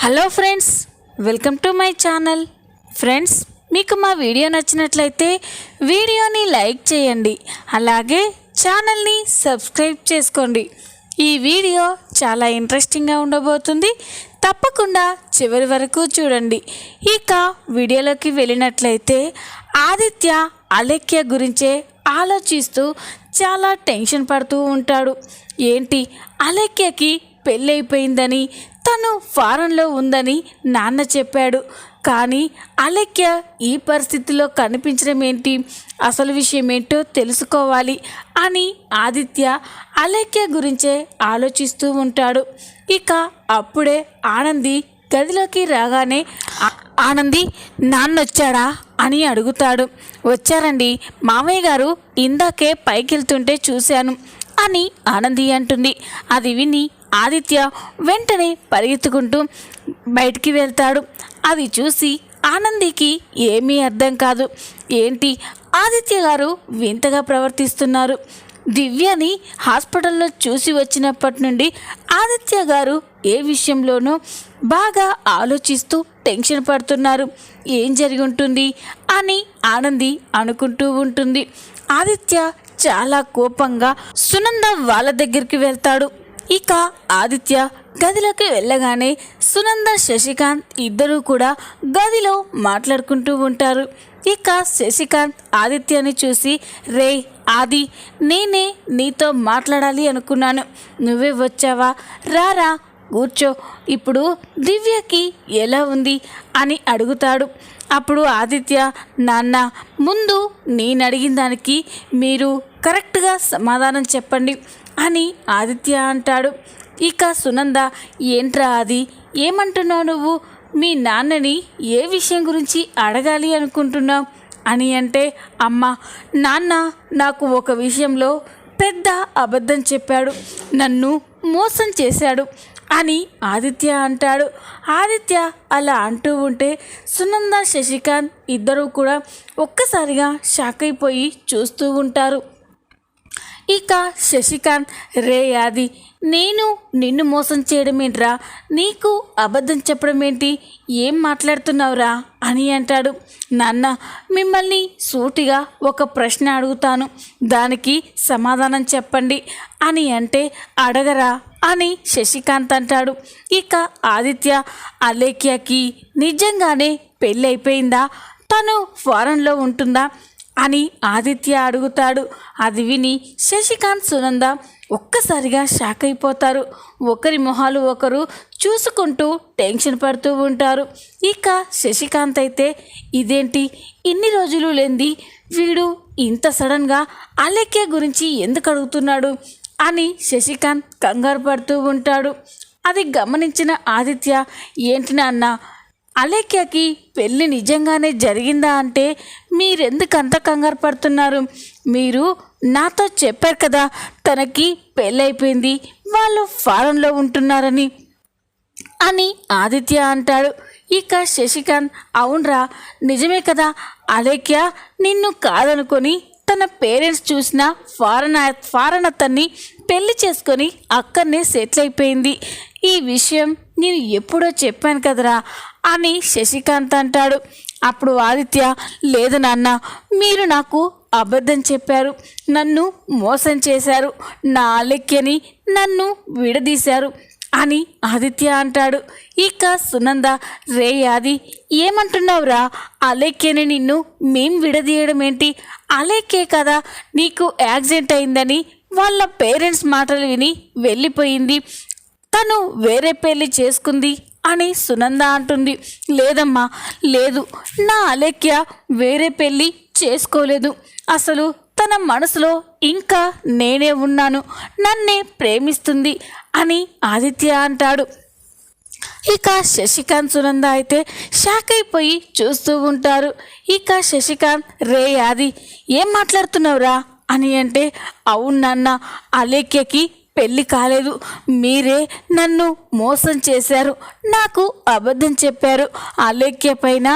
Hello friends, welcome to my channel. Friends, మీకు మా video నచ్చినట్లయితే వీడియోని లైక్ చేయండి, అలాగే ఛానల్ని సబ్స్క్రైబ్ చేసుకోండి. ఈ వీడియో చాలా ఇంట్రెస్టింగ్గా ఉండబోతుంది, తప్పకుండా చివరి వరకు చూడండి. ఇక వీడియోలోకి వెళ్ళినట్లయితే ఆదిత్య అలేఖ్య గురించే ఆలోచిస్తూ చాలా టెన్షన్ పడుతూ ఉంటాడు. ఏంటి, అలేఖ్యకి పెళ్ళైపోయిందని, తను ఫారెన్లో ఉందని నాన్న చెప్పాడు. కానీ అలేఖ్య ఈ పరిస్థితిలో కనిపించడం ఏంటి, అసలు విషయం ఏంటో తెలుసుకోవాలి అని ఆదిత్య అలేఖ్య గురించే ఆలోచిస్తూ ఉంటాడు. ఇక అప్పుడే ఆనంది గదిలోకి రాగానే, ఆనంది నాన్నొచ్చాడా అని అడుగుతాడు. వచ్చారండి మామయ్య గారు, ఇందాకే పైకి వెళ్తుంటే చూశాను అని ఆనంది అంటుంది. అది విని ఆదిత్య వెంటనే పరిగెత్తుకుంటూ బయటికి వెళ్తాడు. అది చూసి ఆనందికి ఏమీ అర్థం కాదు. ఏంటి, ఆదిత్య గారు వింతగా ప్రవర్తిస్తున్నారు. దివ్యని హాస్పిటల్లో చూసి వచ్చినప్పటి నుండి ఆదిత్య గారు ఏ విషయంలోనూ బాగా ఆలోచిస్తూ టెన్షన్ పడుతున్నారు. ఏం జరిగి ఉంటుంది అని ఆనంది అనుకుంటూ ఉంటుంది. ఆదిత్య చాలా కోపంగా సునంద వాళ్ళ దగ్గరికి వెళ్తాడు. ఇక ఆదిత్య గదిలోకి వెళ్ళగానే సునంద శశికాంత్ ఇద్దరూ కూడా గదిలో మాట్లాడుకుంటూ ఉంటారు. ఇక శశికాంత్ ఆదిత్యని చూసి, రే ఆది, నేనే నీతో మాట్లాడాలి అనుకున్నాను, నువ్వే వచ్చావా, రారా కూర్చో, ఇప్పుడు దివ్యకి ఎలా ఉంది అని అడుగుతాడు. అప్పుడు ఆదిత్య, నాన్న, ముందు నేను అడిగిన దానికి మీరు కరెక్ట్గా సమాధానం చెప్పండి అని ఆదిత్య అంటాడు. ఇక సునంద, ఏంట్రా అది, ఏమంటున్నావు నువ్వు, మీ నాన్నని ఏ విషయం గురించి అడగాలి అనుకుంటున్నావు అని అంటే, అమ్మ, నాన్న నాకు ఒక విషయంలో పెద్ద అబద్ధం చెప్పాడు, నన్ను మోసం చేశాడు అని ఆదిత్య అంటాడు. ఆదిత్య అలా అంటూ ఉంటే సునంద శశికాంత్ ఇద్దరూ కూడా ఒక్కసారిగా షాక్ అయిపోయి చూస్తూ ఉంటారు. ఇక శశికాంత్, రే ఆది, నేను నిన్ను మోసం చేయడం ఏంట్రా, నీకు అబద్ధం చెప్పడం ఏంటి, ఏం మాట్లాడుతున్నావురా అని అంటాడు. నాన్న, మిమ్మల్ని సూటిగా ఒక ప్రశ్న అడుగుతాను, దానికి సమాధానం చెప్పండి అని అంటే, అడగరా అని శశికాంత్ అంటాడు. ఇక ఆదిత్య, అలేఖ్యకి నిజంగానే పెళ్ళి అయిపోయిందా, తను ఫారెన్లో ఉంటుందా అని ఆదిత్య అడుగుతాడు. అది విని శశికాంత్ సునంద ఒక్కసారిగా షాక్ అయిపోతారు. ఒకరి మొహాలు ఒకరు చూసుకుంటూ టెన్షన్ పడుతూ ఉంటారు. ఇక శశికాంత్ అయితే, ఇదేంటి, ఇన్ని రోజులు లేంది వీడు ఇంత సడన్గా అలేఖ్య గురించి ఎందుకు అడుగుతున్నాడు అని శశికాంత్ కంగారు పడుతూ ఉంటాడు. అది గమనించిన ఆదిత్య, ఏంటి నాన్న, అలేఖ్యకి పెళ్ళి నిజంగానే జరిగిందా అంటే మీరెందుకు అంత కంగారు పడుతున్నారు, మీరు నాతో చెప్పారు కదా తనకి పెళ్ళైపోయింది, వాళ్ళు ఫారెన్లో ఉంటున్నారని అని ఆదిత్య అంటాడు. ఇక శశికాంత్, అవునరా, నిజమే కదా, అలేఖ్య నిన్ను కాదనుకొని తన పేరెంట్స్ చూసిన ఫారెన్ అతన్ని పెళ్లి చేసుకొని అక్కడనే సెటిల్ అయిపోయింది, ఈ విషయం నేను ఎప్పుడో చెప్పాను కదరా అని శశికాంత్ అంటాడు. అప్పుడు ఆదిత్య, లేదు నాన్న, మీరు నాకు అబద్ధం చెప్పారు, నన్ను మోసం చేశారు, నా అలేఖ్యని నన్ను విడదీశారు అని ఆదిత్య అంటాడు. ఇక సునంద, రే ఆది, ఏమంటున్నావురా, అలేఖ్యని నిన్ను మేం విడదీయడం ఏంటి, అలేఖ్యే కదా నీకు యాక్సిడెంట్ అయిందని వాళ్ళ పేరెంట్స్ మాటలు విని వెళ్ళిపోయింది, తను వేరే పెళ్ళి చేసుకుంది అని సునంద అంటుంది. లేదమ్మా, లేదు, నా అలేఖ్య వేరే పెళ్ళి చేసుకోలేదు, అసలు తన మనసులో ఇంకా నేనే ఉన్నాను, నన్నే ప్రేమిస్తుంది అని ఆదిత్య అంటాడు. ఇక శశికాంత్ సునంద అయితే షాక్ అయిపోయి చూస్తూ ఉంటారు. ఇక శశికాంత్, రే ఆది, ఏం మాట్లాడుతున్నావురా అని అంటే, అవును నాన్న, అలేఖ్యకి పెళ్ళి కాలేదు, మీరే నన్ను మోసం చేశారు, నాకు అబద్ధం చెప్పారు, అలేఖ్య పైన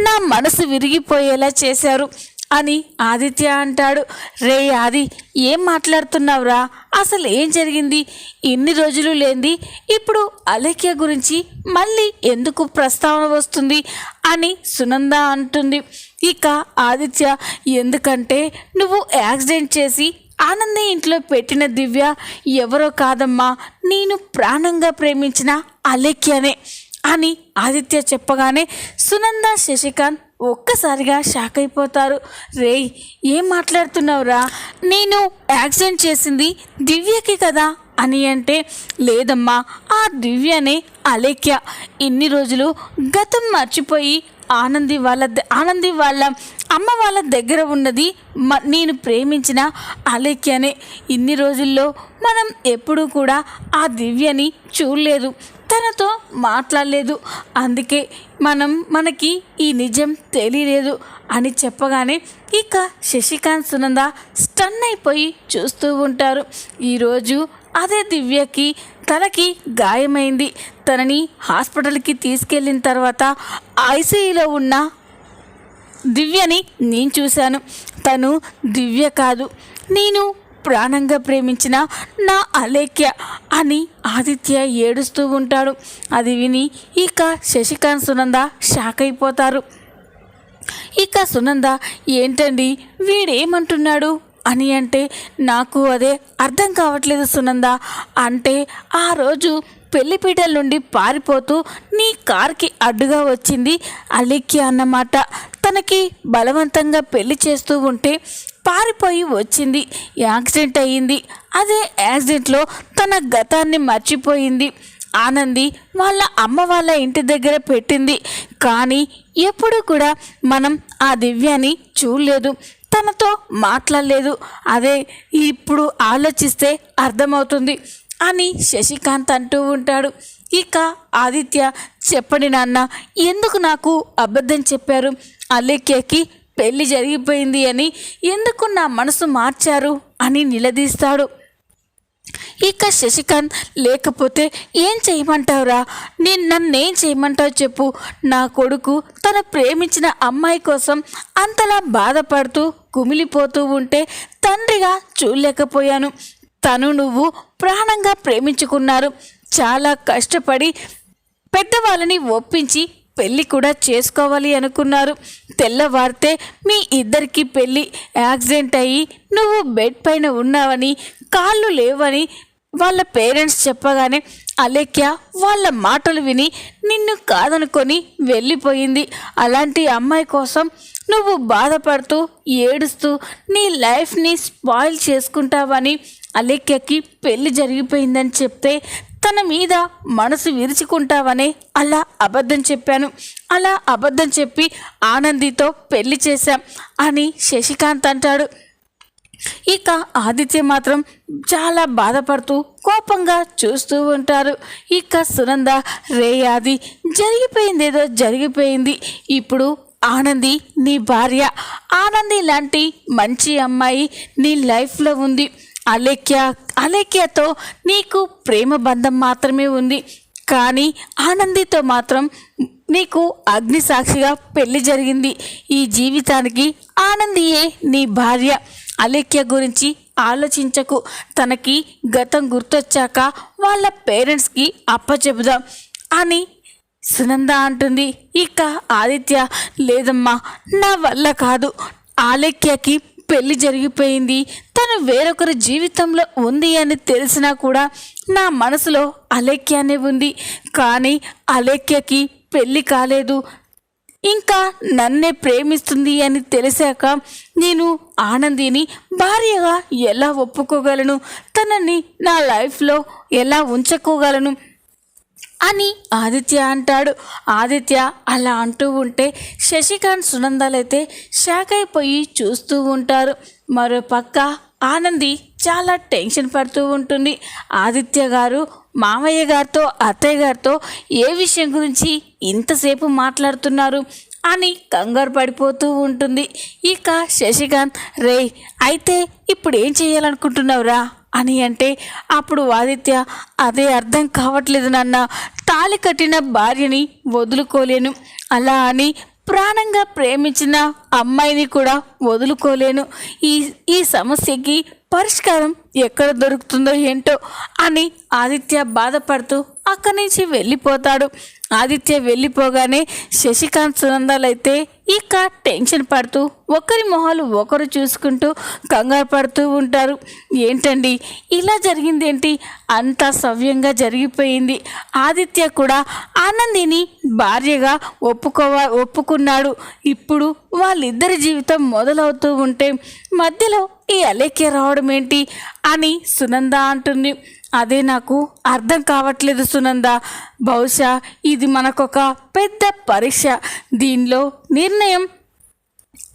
నా మనసు విరిగిపోయేలా చేశారు అని ఆదిత్య అంటాడు. రే ఆది, ఏం మాట్లాడుతున్నావురా? అసలు ఏం జరిగింది? ఇన్ని రోజులు లేంది ఇప్పుడు అలేఖ్య గురించి మళ్ళీ ఎందుకు ప్రస్తావన వస్తుంది అని సునంద అంటుంది. ఇక ఆదిత్య, ఎందుకంటే నువ్వు యాక్సిడెంట్ చేసి ఆనంది ఇంట్లో పెట్టిన దివ్య ఎవరో కాదమ్మా, నేను ప్రాణంగా ప్రేమించిన అలేఖ్యనే అని ఆదిత్య చెప్పగానే సునంద శశికాంత్ ఒక్కసారిగా షాక్ అయిపోతారు. రేయ్, ఏం మాట్లాడుతున్నావురా? నేను యాక్సిడెంట్ చేసింది దివ్యకి కదా అని అంటే, లేదమ్మా, ఆ దివ్యనే అలేఖ్య. ఇన్ని రోజులు గతం మర్చిపోయి ఆనంది వాళ్ళ అమ్మ వాళ్ళ దగ్గర ఉన్నది నేను ప్రేమించిన అలేఖ్యనే. ఇన్ని రోజుల్లో మనం ఎప్పుడూ కూడా ఆ దివ్యని చూడలేదు, తనతో మాట్లాడలేదు, అందుకే మనకి ఈ నిజం తెలియలేదు అని చెప్పగానే ఇక శశికాంత్ సునంద స్టన్ అయిపోయి చూస్తూ ఉంటారు. ఈరోజు అదే దివ్యకి తనకి గాయమైంది. తనని హాస్పిటల్కి తీసుకెళ్ళిన తర్వాత ఐసీయూలో ఉన్న దివ్యని నేను చూశాను. తను దివ్య కాదు, నేను ప్రాణంగా ప్రేమించిన నా అలేఖ్య అని ఆదిత్య ఏడుస్తూ ఉంటాడు. అది విని ఇక శశికాంత్ సునంద షాక్ అయిపోతారు. ఇక సునంద, ఏంటండి వీడేమంటున్నాడు అని అంటే, నాకు అదే అర్థం కావట్లేదు సునంద. అంటే ఆ రోజు పెళ్లిపీటల నుండి పారిపోతూ నీ కార్కి అడ్డుగా వచ్చింది అలేఖ్య అన్నమాట. తనకి బలవంతంగా పెళ్లి చేస్తూ ఉంటే పారిపోయి వచ్చింది, యాక్సిడెంట్ అయ్యింది. అదే యాక్సిడెంట్లో తన గతాన్ని మర్చిపోయింది. ఆనంది వాళ్ళ అమ్మ వాళ్ళ ఇంటి దగ్గర పెట్టింది, కానీ ఎప్పుడు కూడా మనం ఆ దివ్యాని చూడలేదు, తనతో మాట్లాడలేదు. అదే ఇప్పుడు ఆలోచిస్తే అర్థమవుతుంది అని శశికాంత్ అంటూ ఉంటాడు. ఇక ఆదిత్య, చెప్పండి నాన్న, ఎందుకు నాకు అబద్ధం చెప్పారు? అలేఖ్యకి పెళ్లి జరిగిపోయింది అని ఎందుకు నా మనసు మార్చారు అని నిలదీస్తాడు. ఇక శశికాంత్, లేకపోతే ఏం చేయమంటావురా? నన్నేం చేయమంటావు చెప్పు. నా కొడుకు తను ప్రేమించిన అమ్మాయి కోసం అంతలా బాధపడుతూ కుమిలిపోతూ ఉంటే తండ్రిగా చూడలేకపోయాను. తను నువ్వు ప్రాణంగా ప్రేమించుకున్నారు, చాలా కష్టపడి పెద్దవాళ్ళని ఒప్పించి పెళ్ళి కూడా చేసుకోవాలి అనుకున్నారు. తెల్లవారితే మీ ఇద్దరికి పెళ్ళి. యాక్సిడెంట్ అయ్యి నువ్వు బెడ్ పైన ఉన్నావని, కాళ్ళు లేవని వాళ్ళ పేరెంట్స్ చెప్పగానే అలేఖ్య వాళ్ళ మాటలు విని నిన్ను కాదనుకొని వెళ్ళిపోయింది. అలాంటి అమ్మాయి కోసం నువ్వు బాధపడుతూ ఏడుస్తూ నీ లైఫ్ని స్పాయిల్ చేసుకుంటావని అలేఖ్యకి పెళ్ళి జరిగిపోయిందని చెప్తే తన మీద మనసు విరుచుకుంటావనే అలా అబద్ధం చెప్పాను. అలా అబద్ధం చెప్పి ఆనందితో పెళ్లి చేశాం అని శశికాంత్ అంటాడు. ఇక ఆదిత్య మాత్రం చాలా బాధపడుతూ కోపంగా చూస్తూ ఉంటారు. ఇక సునంద, రే ఆది, జరిగిపోయిందేదో జరిగిపోయింది. ఇప్పుడు ఆనంది నీ భార్య. ఆనంది లాంటి మంచి అమ్మాయి నీ లైఫ్లో ఉంది. అలేఖ్యతో నీకు ప్రేమ బంధం మాత్రమే ఉంది, కానీ ఆనందితో మాత్రం నీకు అగ్ని సాక్షిగా పెళ్లి జరిగింది. ఈ జీవితానికి ఆనందియే నీ భార్య. అలేఖ్య గురించి ఆలోచించకు. తనకి గతం గుర్తొచ్చాక వాళ్ళ పేరెంట్స్కి అప్పచెబుదాం అని సునంద అంటుంది. ఇక ఆదిత్య, లేదమ్మా, నా వల్ల కాదు. అలేఖ్యకి పెళ్లి జరిగిపోయింది, తను వేరొకరి జీవితంలో ఉంది అని తెలిసినా కూడా నా మనసులో అలేఖ్యనే ఉంది. కానీ అలేఖ్యకి పెళ్లి కాలేదు, ఇంకా నన్నే ప్రేమిస్తుంది అని తెలిసాక నేను ఆనందిని భార్యగా ఎలా ఒప్పుకోగలను? తనని నా లైఫ్లో ఎలా ఉంచుకోగలను అని ఆదిత్య అంటాడు. ఆదిత్య అలా అంటూ ఉంటే శశికాంత్ సునందలైతే షాక్ అయిపోయి చూస్తూ ఉంటారు. మరోపక్క ఆనంది చాలా టెన్షన్ పడుతూ ఉంటుంది. ఆదిత్య గారు మామయ్య గారితో అత్తయ్య గారితో ఏ విషయం గురించి ఇంతసేపు మాట్లాడుతున్నారు అని కంగారు పడిపోతూ ఉంటుంది. ఇక శశికాంత్, రే, అయితే ఇప్పుడు ఏం చేయాలనుకుంటున్నావురా అని అంటే అప్పుడు ఆదిత్య, అదే అర్థం కావట్లేదు నాన్న. తాళి కట్టిన భార్యని వదులుకోలేను, అలా అని ప్రాణంగా ప్రేమించిన అమ్మాయిని కూడా వదులుకోలేను. ఈ ఈ సమస్యకి పరిష్కారం ఎక్కడ దొరుకుతుందో ఏంటో అని ఆదిత్య బాధపడుతూ అక్కడి నుంచి వెళ్ళిపోతాడు. ఆదిత్య వెళ్ళిపోగానే శశికాంత్ సునందాలైతే ఇక టెన్షన్ పడుతూ ఒకరి మొహాలు ఒకరు చూసుకుంటూ కంగారు పడుతూ ఉంటారు. ఏంటండి ఇలా జరిగిందేంటి? అంతా సవ్యంగా జరిగిపోయింది. ఆదిత్య కూడా ఆనందిని భార్యగా ఒప్పుకున్నాడు. ఇప్పుడు వాళ్ళిద్దరి జీవితం మొదలవుతూ ఉంటే మధ్యలో ఈ అలేఖ్య రావడం ఏంటి అని సునంద అంటుంది. అదే నాకు అర్థం కావట్లేదు సునంద. బహుశా ఇది మనకొక పెద్ద పరీక్ష. దీనిలో నిర్ణయం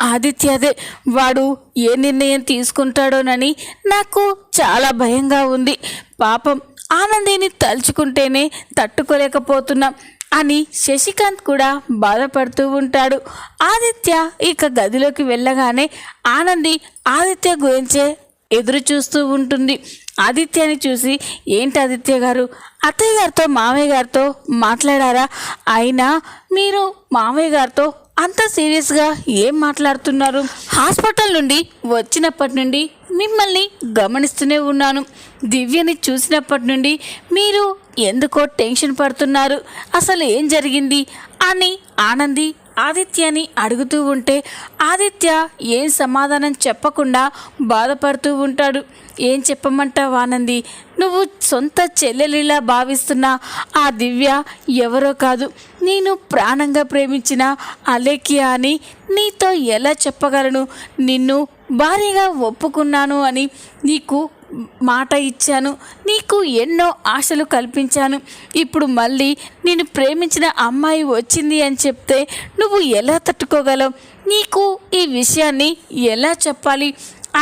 ఆదిత్యదే. వాడు ఏ నిర్ణయం తీసుకుంటాడోనని నాకు చాలా భయంగా ఉంది. పాపం ఆనందిని తలుచుకుంటేనే తట్టుకోలేకపోతున్నాం అని శశికాంత్ కూడా బాధపడుతూ ఉంటాడు. ఆదిత్య ఇక గదిలోకి వెళ్ళగానే ఆనంది ఆదిత్య గురించే ఎదురు చూస్తూ ఉంటుంది. ఆదిత్యని చూసి, ఏంటి ఆదిత్య గారు, అత్తయ్య గారితో మామయ్య గారితో మాట్లాడారా? అయినా మీరు మామయ్య గారితో అంత సీరియస్గా ఏం మాట్లాడుతున్నారు? హాస్పిటల్ నుండి వచ్చినప్పటి నుండి మిమ్మల్ని గమనిస్తూనే ఉన్నాను. దివ్యని చూసినప్పటి నుండి మీరు ఎందుకో టెన్షన్ పడుతున్నారు. అసలు ఏం జరిగింది అని ఆనంది ఆదిత్యని అడుగుతూ ఉంటే ఆదిత్య ఏం సమాధానం చెప్పకుండా బాధపడుతూ ఉంటాడు. ఏం చెప్పమంటావు ఆనంది? నువ్వు సొంత చెల్లెలిలా భావిస్తున్న ఆ దివ్య ఎవరో కాదు, నేను ప్రాణంగా ప్రేమించిన అలేఖ్య అని నీతో ఎలా చెప్పగలను? నిన్ను భార్యగా ఒప్పుకున్నాను అని నీకు మాట ఇచ్చాను, నీకు ఎన్నో ఆశలు కల్పించాను. ఇప్పుడు మళ్ళీ నేను ప్రేమించిన అమ్మాయి వచ్చింది అని చెప్తే నువ్వు ఎలా తట్టుకోగలవు? నీకు ఈ విషయాన్ని ఎలా చెప్పాలి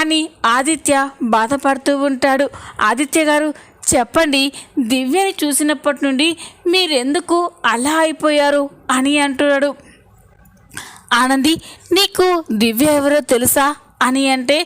అని ఆదిత్య బాధపడుతూ ఉంటాడు. ఆదిత్య గారు చెప్పండి, దివ్యని చూసినప్పటి నుండి మీరెందుకు అలా అయిపోయారు అని అంటున్నాడు. ఆనంది, నీకు దివ్య ఎవరో తెలుసా అని అంటే,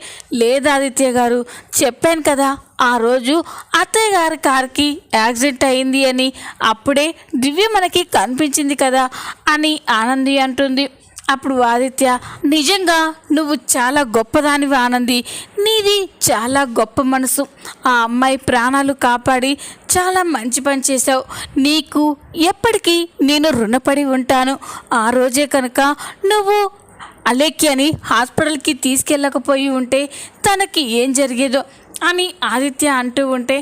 లేదు ఆదిత్య గారు, చెప్పాను కదా ఆ రోజు అత్తయ్య గారి కార్కి యాక్సిడెంట్ అయింది అని, అప్పుడే దివ్య మనకి కనిపించింది కదా అని ఆనంది అంటుంది. అప్పుడు ఆదిత్య, నిజంగా నువ్వు చాలా గొప్పదానివి ఆనంది, నీది చాలా గొప్ప మనసు. ఆ అమ్మాయి ప్రాణాలు కాపాడి చాలా మంచి పని చేశావు. నీకు ఎప్పటికీ నేను రుణపడి ఉంటాను. ఆ రోజే కనుక నువ్వు అలేఖ్యని హాస్పిటల్కి తీసుకెళ్ళకపోయి ఉంటే తనకి ఏం జరిగేదో అని ఆదిత్య అంటూ ఉంటే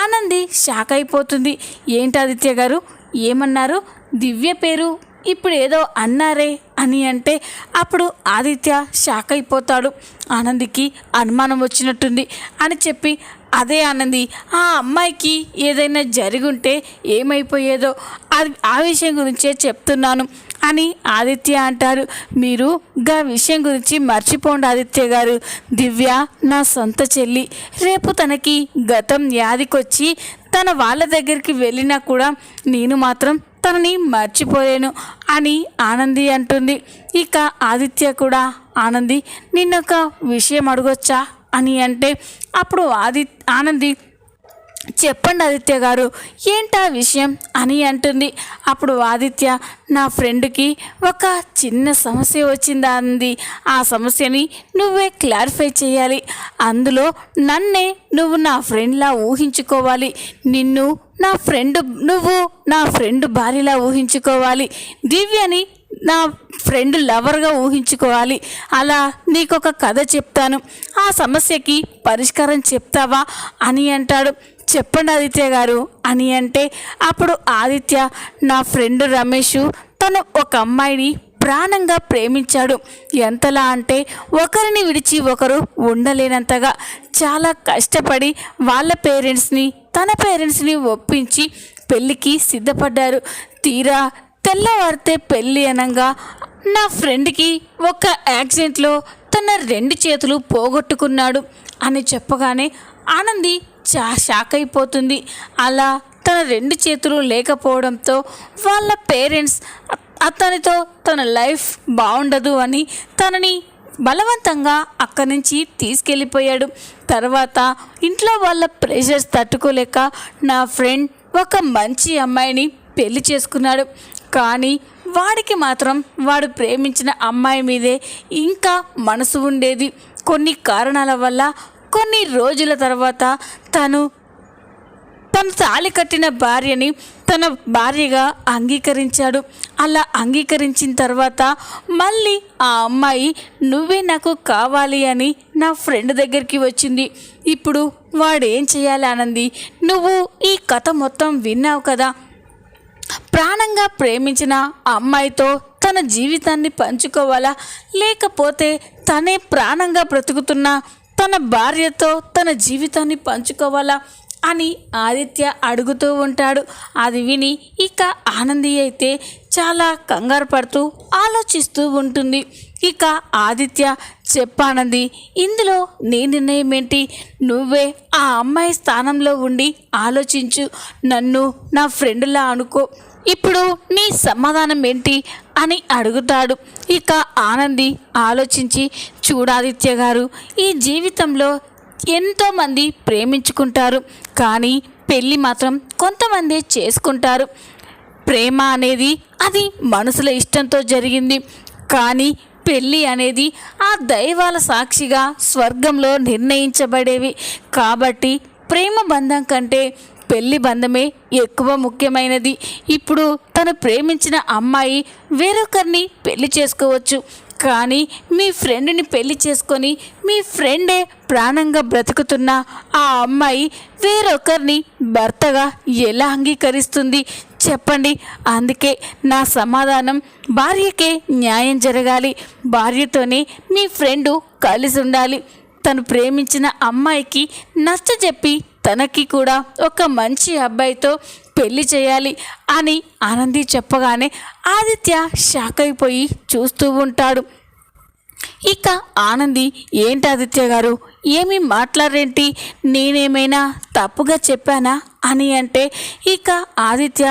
ఆనంది షాక్ అయిపోతుంది. ఏంటి ఆదిత్య గారు ఏమన్నారు? దివ్య పేరు ఇప్పుడు ఏదో అన్నారే అని అంటే అప్పుడు ఆదిత్య షాక్ అయిపోతాడు. ఆనందికి అనుమానం వచ్చినట్టుంది అని చెప్పి, అదే ఆనంది, ఆ అమ్మాయికి ఏదైనా జరిగుంటే ఏమైపోయేదో ఆ విషయం గురించే చెప్తున్నాను అని ఆదిత్య అంటారు. మీరు గా విషయం గురించి మర్చిపోండి ఆదిత్య గారు. దివ్య నా సొంత చెల్లి. రేపు తనకి గతం యాదికొచ్చి తన వాళ్ళ దగ్గరికి వెళ్ళినా కూడా నేను మాత్రం తనని మర్చిపోలేను అని ఆనంది అంటుంది. ఇక ఆదిత్య కూడా, ఆనంది నిన్నొక విషయం అడగొచ్చా అని అంటే అప్పుడు ఆనంది, చెప్పండి ఆదిత్య గారు, ఏంటా విషయం అని అంటుంది. అప్పుడు ఆదిత్య, నా ఫ్రెండ్కి ఒక చిన్న సమస్య వచ్చిందా అంది. ఆ సమస్యని నువ్వే క్లారిఫై చేయాలి. అందులో నన్నే నువ్వు నా ఫ్రెండ్లా ఊహించుకోవాలి. నువ్వు నా ఫ్రెండ్ భార్యలా ఊహించుకోవాలి. దివ్యని నా ఫ్రెండ్ లవర్గా ఊహించుకోవాలి. అలా నీకొక కథ చెప్తాను, ఆ సమస్యకి పరిష్కారం చెప్తావా అని అంటాడు. చెప్పండి ఆదిత్య గారు అని అంటే అప్పుడు ఆదిత్య, నా ఫ్రెండ్ రమేష్ తను ఒక అమ్మాయిని ప్రాణంగా ప్రేమించాడు. ఎంతలా అంటే ఒకరిని విడిచి ఒకరు ఉండలేనంతగా. చాలా కష్టపడి వాళ్ళ పేరెంట్స్ని తన పేరెంట్స్ని ఒప్పించి పెళ్ళికి సిద్ధపడ్డారు. తీరా తెల్లవారితే పెళ్ళి అనగా నా ఫ్రెండ్కి ఒక యాక్సిడెంట్లో తన 2 చేతులు పోగొట్టుకున్నాడు అని చెప్పగానే ఆనంది షాక్ అయిపోతుంది. అలా తన 2 చేతులు లేకపోవడంతో వాళ్ళ పేరెంట్స్ అతనితో తన లైఫ్ బాగుండదు అని తనని బలవంతంగా అక్కడి నుంచి తీసుకెళ్ళిపోయాడు. తర్వాత ఇంట్లో వాళ్ళ ప్రెషర్స్ తట్టుకోలేక నా ఫ్రెండ్ ఒక మంచి అమ్మాయిని పెళ్లి చేసుకున్నాడు. కానీ వాడికి మాత్రం వాడు ప్రేమించిన అమ్మాయి మీదే ఇంకా మనసు ఉండేది. కొన్ని కారణాల వల్ల కొన్ని రోజుల తర్వాత తను తాళి కట్టిన భార్యని తన భార్యగా అంగీకరించాడు. అలా అంగీకరించిన తర్వాత మళ్ళీ ఆ అమ్మాయి నువ్వే నాకు కావాలి అని నా ఫ్రెండ్ దగ్గరికి వచ్చింది. ఇప్పుడు వాడేం చేయాలి ఆనంది? నువ్వు ఈ కథ మొత్తం విన్నావు కదా. ప్రాణంగా ప్రేమించిన అమ్మాయితో తన జీవితాన్ని పంచుకోవాలా, లేకపోతే తనే ప్రాణంగా బ్రతుకుతున్న తన భార్యతో తన జీవితాన్ని పంచుకోవాలా అని ఆదిత్య అడుగుతూ ఉంటాడు. అది విని ఇక ఆనంది అయితే చాలా కంగారు పడుతూ ఆలోచిస్తూ ఉంటుంది. ఇక ఆదిత్య చెప్పానంది, ఇందులో నీ నిర్ణయం ఏంటి? నువ్వే ఆ అమ్మాయి స్థానంలో ఉండి ఆలోచించు, నన్ను నా ఫ్రెండ్లా అనుకో, ఇప్పుడు నీ సమాధానం ఏంటి అని అడుగుతాడు. ఇక ఆనంది ఆలోచించి, చూడాదిత్య గారు, ఈ జీవితంలో ఎంతోమంది ప్రేమించుకుంటారు, కానీ పెళ్ళి మాత్రం కొంతమంది చేసుకుంటారు. ప్రేమ అనేది అది మనసుల ఇష్టంతో జరిగింది, కానీ పెళ్ళి అనేది ఆ దైవాల సాక్షిగా స్వర్గంలో నిర్ణయించబడేవి. కాబట్టి ప్రేమ బంధం కంటే పెళ్లి బంధమే ఎక్కువ ముఖ్యమైనది. ఇప్పుడు తను ప్రేమించిన అమ్మాయి వేరొకరిని పెళ్లి చేసుకోవచ్చు, కానీ మీ ఫ్రెండ్ని పెళ్లి చేసుకొని మీ ఫ్రెండే ప్రాణంగా బ్రతుకుతున్న ఆ అమ్మాయి వేరొకరిని భర్తగా ఎలా అంగీకరిస్తుంది చెప్పండి? అందుకే నా సమాధానం, భార్యకే న్యాయం జరగాలి, భార్యతోనే మీ ఫ్రెండు కలిసి ఉండాలి, తను ప్రేమించిన అమ్మాయికి నచ్చజెప్పి తనకి కూడా ఒక మంచి అబ్బాయితో పెళ్లి చేయాలి అని ఆనంది చెప్పగానే ఆదిత్య షాక్ అయిపోయి చూస్తూ ఉంటాడు. ఇక ఆనంది, ఏంటి ఆదిత్య గారు, ఏమీ మాట్లాడరేంటి, నేనేమైనా తప్పుగా చెప్పానా అని అంటే, ఇక ఆదిత్య,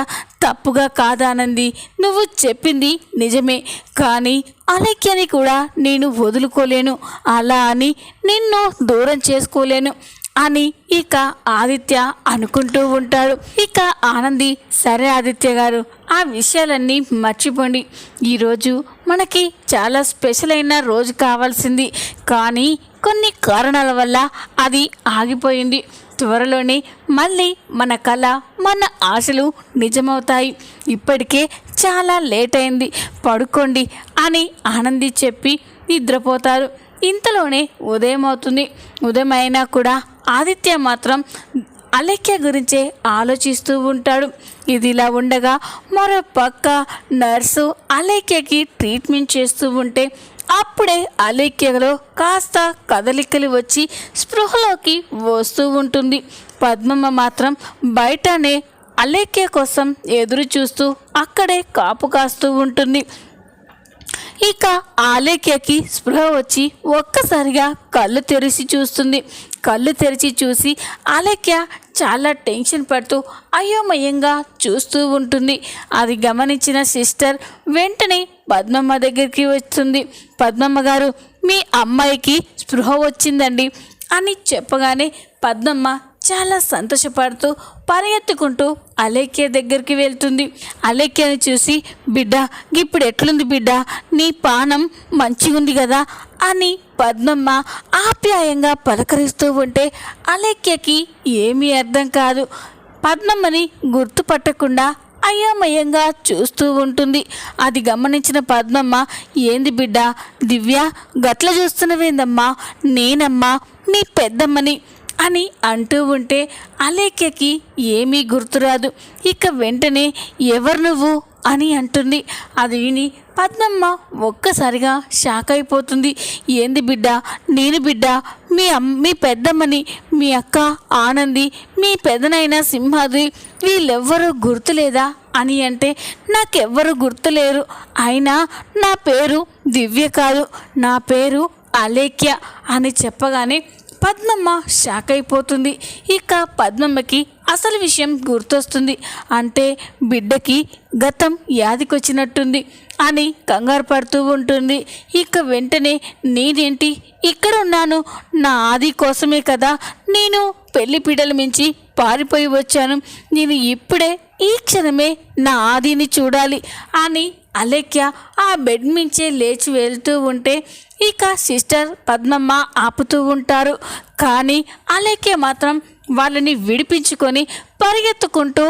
తప్పుగా కాదానంది, నువ్వు చెప్పింది నిజమే, కానీ అలక్యని కూడా నేను వదులుకోలేను, అలా అని నిన్ను దూరం చేసుకోలేను అని ఇక ఆదిత్య అనుకుంటూ ఉంటాడు. ఇక ఆనంది, సరే ఆదిత్య గారు, ఆ విషయాలన్నీ మర్చిపోండి, ఈరోజు మనకి చాలా స్పెషల్ అయిన రోజు కావాల్సింది, కానీ కొన్ని కారణాల వల్ల అది ఆగిపోయింది. త్వరలోనే మళ్ళీ మన కళ, మన ఆశలు నిజమవుతాయి, ఇప్పటికే చాలా లేట్ అయింది, పడుకోండి అని ఆనంది చెప్పి నిద్రపోతారు. ఇంతలోనే ఉదయం అవుతుంది. ఉదయం అయినా కూడా ఆదిత్య మాత్రం అలేఖ్య గురించే ఆలోచిస్తూ ఉంటాడు. ఇదిలా ఉండగా మరో పక్క నర్సు అలేఖ్యకి ట్రీట్మెంట్ చేస్తూ ఉంటే అప్పుడే అలేఖ్యలో కాస్త కదలికలు వచ్చి స్పృహలోకి వస్తూ ఉంటుంది. పద్మమ్మ మాత్రం బయటనే అలేఖ్య కోసం ఎదురు చూస్తూ అక్కడే కాపు కాస్తూ ఉంటుంది. ఇక అలేఖ్యకి స్పృహ వచ్చి ఒక్కసారిగా కళ్ళు తెరిచి చూస్తుంది. కళ్ళు తెరిచి చూసి అలేఖ్య చాలా టెన్షన్ పడుతూ అయోమయంగా చూస్తూ ఉంటుంది. అది గమనించిన సిస్టర్ వెంటనే పద్మమ్మ దగ్గరికి వస్తుంది. పద్మమ్మ గారు, మీ అమ్మాయికి స్పృహ వచ్చిందండి అని చెప్పగానే పద్మమ్మ చాలా సంతోషపడుతూ పరిగెత్తుకుంటూ అలేఖ్య దగ్గరికి వెళ్తుంది. అలేఖ్యని చూసి, బిడ్డ ఇప్పుడు ఎట్లుంది బిడ్డ, నీ పానం మంచిగుంది కదా అని పద్మమ్మ ఆప్యాయంగా పలకరిస్తూ ఉంటే అలేఖ్యకి ఏమీ అర్థం కాదు. పద్మమ్మని గుర్తుపట్టకుండా అయోమయంగా చూస్తూ ఉంటుంది. అది గమనించిన పద్మమ్మ, ఏంది బిడ్డ దివ్య గట్ల చూస్తున్నవేందమ్మా, నేనమ్మా మీ పెద్దమ్మని అని అంటూ ఉంటే అలేఖ్యకి ఏమీ గుర్తురాదు. ఇక వెంటనే ఎవరు నువ్వు అని అంటుంది. అది విని పద్మమ్మ ఒక్కసారిగా షాక్ అయిపోతుంది. ఏంది బిడ్డ, నేను బిడ్డ మీ పెద్దమ్మని, మీ అక్క ఆనంది, మీ పెదనైన సింహాద్రి, వీళ్ళెవ్వరూ గుర్తులేదా అని అంటే, నాకెవ్వరూ గుర్తులేరు, అయినా నా పేరు దివ్య కాదు, నా పేరు అలేఖ్య అని చెప్పగానే పద్మమ్మ షాక్ అయిపోతుంది. ఇక పద్మమ్మకి అసలు విషయం గుర్తొస్తుంది. అంటే బిడ్డకి గతం యాదికొచ్చినట్టుంది అని కంగారు పడుతూ ఉంటుంది. ఇక వెంటనే, నేనేంటి ఇక్కడ ఉన్నాను, నా ఆది కోసమే కదా నేను పెళ్లి పీడలు మించి పారిపోయి వచ్చాను, నేను ఇప్పుడే ఈ క్షణమే నా ఆదిని చూడాలి అని అలేఖ్య ఆ బెడ్ మించే లేచి వెళ్తూ ఉంటే ఇక సిస్టర్ పద్మమ్మ ఆపుతూ ఉంటారు. కానీ అలేఖ్య మాత్రం వాళ్ళని విడిపించుకొని పరిగెత్తుకుంటూ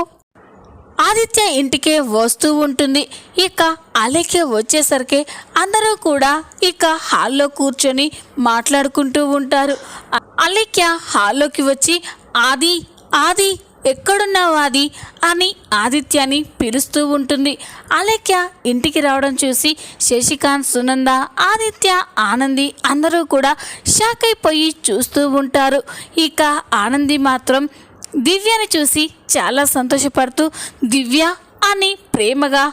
ఆదిత్య ఇంటికే వస్తూ ఉంటుంది. ఇక అలేఖ్య వచ్చేసరికి అందరూ కూడా ఇక హాల్లో కూర్చొని మాట్లాడుకుంటూ ఉంటారు. అలేఖ్య హాల్లోకి వచ్చి ఆది ఆది ఎక్కడున్నావు ఆది అని ఆదిత్యని పిలుస్తూ ఉంటుంది. అలేఖ్య ఇంటికి రావడం చూసి శశికాంత్, సునంద, ఆదిత్య, ఆనంది అందరూ కూడా షాక్ అయిపోయి చూస్తూ ఉంటారు. ఇక ఆనంది మాత్రం దివ్యని చూసి చాలా సంతోషపడుతూ దివ్య అని ప్రేమగా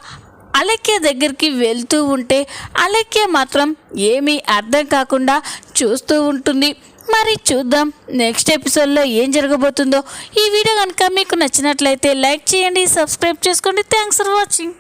అలేఖ్య దగ్గరికి వెళ్తూ ఉంటే అలేఖ్య మాత్రం ఏమీ అర్థం కాకుండా చూస్తూ ఉంటుంది. మరి చూద్దాం నెక్స్ట్ ఎపిసోడ్లో ఏం జరగబోతుందో. ఈ వీడియో కనుక మీకు నచ్చినట్లయితే లైక్ చేయండి, సబ్స్క్రైబ్ చేసుకోండి. Thanks for watching.